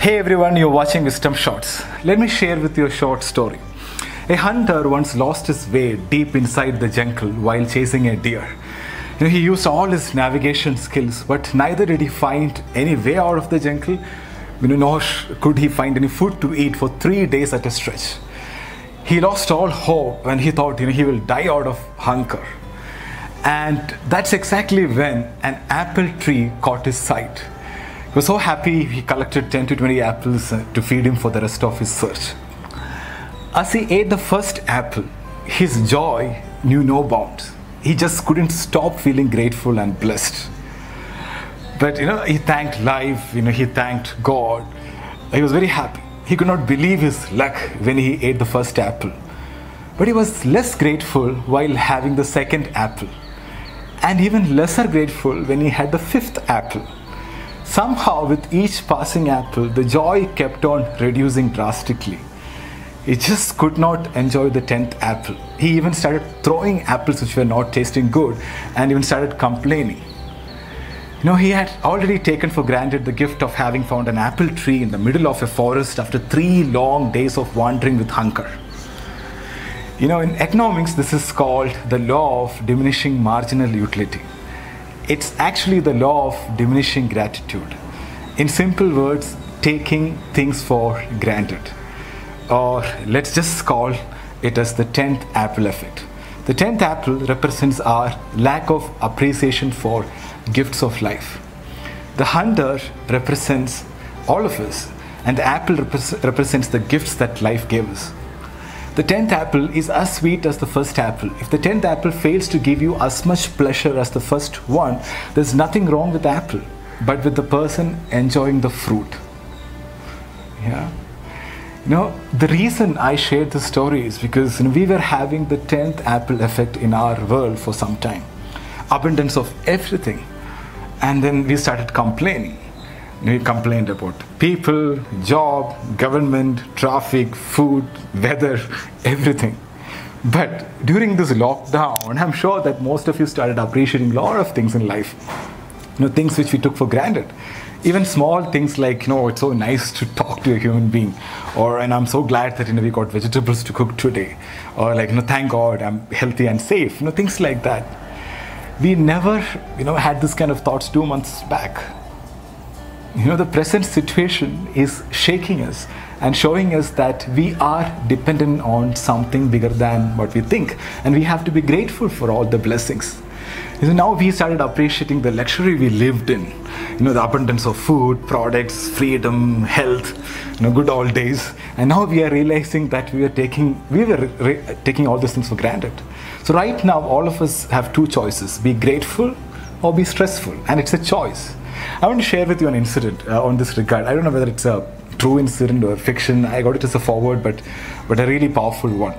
Hey everyone, you're watching Wisdom Shots. Let me share with you a short story. A hunter once lost his way deep inside the jungle while chasing a deer. He used all his navigation skills, but neither did he find any way out of the jungle, nor could he find any food to eat for 3 days at a stretch. He lost all hope when he thought he will die out of hunger. And that's exactly when an apple tree caught his sight. He was so happy he collected 10 to 20 apples to feed him for the rest of his search. As he ate the first apple, his joy knew no bounds. He just couldn't stop feeling grateful and blessed. But he thanked life, he thanked God. He was very happy. He could not believe his luck when he ate the first apple. But he was less grateful while having the second apple. And even lesser grateful when he had the fifth apple. Somehow, with each passing apple, the joy kept on reducing drastically. He just could not enjoy the 10th apple. He even started throwing apples which were not tasting good and even started complaining. He had already taken for granted the gift of having found an apple tree in the middle of a forest after 3 long days of wandering with hunger. In economics, this is called the law of diminishing marginal utility. It's actually the law of diminishing gratitude. In simple words, taking things for granted. Or let's just call it as the 10th apple effect. The 10th apple represents our lack of appreciation for gifts of life. The hunter represents all of us, and the apple represents the gifts that life gave us. The 10th apple is as sweet as the first apple. If the 10th apple fails to give you as much pleasure as the first one, there's nothing wrong with the apple, but with the person enjoying the fruit. The reason I shared this story is because we were having the 10th apple effect in our world for some time. Abundance of everything. And then we started complaining. We complained about people, job, government, traffic, food, weather, everything. But during this lockdown, I'm sure that most of you started appreciating a lot of things in life. Things which we took for granted. Even small things like, it's so nice to talk to a human being. And I'm so glad that, we got vegetables to cook today. Or thank God I'm healthy and safe. Things like that. We never, had this kind of thoughts 2 months back. The present situation is shaking us and showing us that we are dependent on something bigger than what we think. And we have to be grateful for all the blessings. Now we started appreciating the luxury we lived in. The abundance of food, products, freedom, health, good old days. And now we are realizing that we were taking all these things for granted. So right now, all of us have 2 choices: be grateful or be stressful. And it's a choice. I want to share with you an incident on this regard. I don't know whether it's a true incident or fiction. I got it as a forward, but a really powerful one.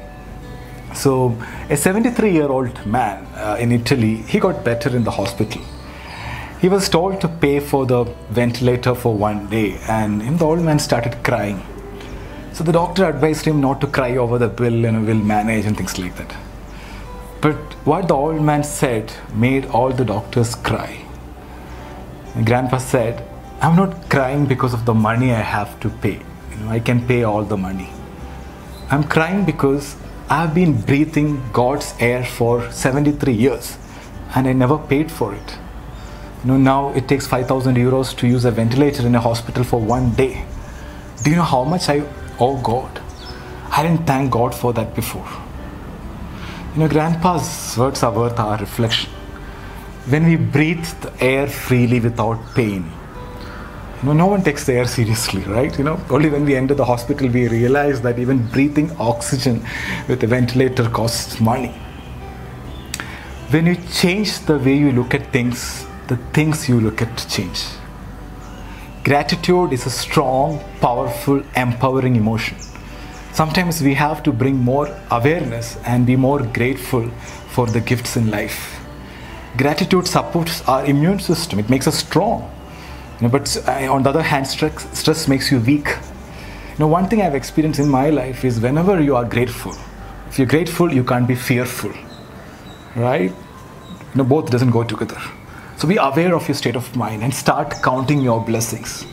So, a 73-year-old man in Italy, he got better in the hospital. He was told to pay for the ventilator for 1 day, and the old man started crying. So the doctor advised him not to cry over the bill and we'll manage and things like that. But what the old man said made all the doctors cry. And Grandpa said, I'm not crying because of the money I have to pay. I can pay all the money. I'm crying because I've been breathing God's air for 73 years and I never paid for it. Now it takes 5,000 euros to use a ventilator in a hospital for 1 day. Do you know how much I owe God? I didn't thank God for that before. Grandpa's words are worth our reflection. When we breathe the air freely without pain, no one takes the air seriously, right? Only when we enter the hospital, we realize that even breathing oxygen with a ventilator costs money. When you change the way you look at things, the things you look at change. Gratitude is a strong, powerful, empowering emotion. Sometimes we have to bring more awareness and be more grateful for the gifts in life. Gratitude supports our immune system. It makes us strong. But on the other hand, stress makes you weak. One thing I've experienced in my life is whenever you are grateful, if you're grateful, you can't be fearful. Right? Both doesn't go together. So be aware of your state of mind and start counting your blessings.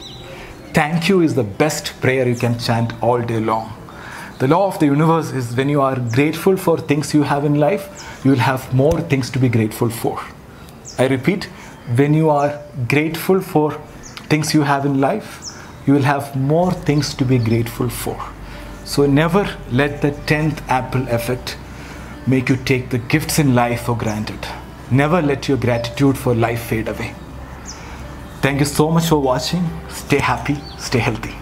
thank you is the best prayer you can chant all day long. The law of the universe is when you are grateful for things you have in life, you will have more things to be grateful for. I repeat, when you are grateful for things you have in life, you will have more things to be grateful for. So never let the 10th apple effect make you take the gifts in life for granted. Never let your gratitude for life fade away. Thank you so much for watching. Stay happy, stay healthy.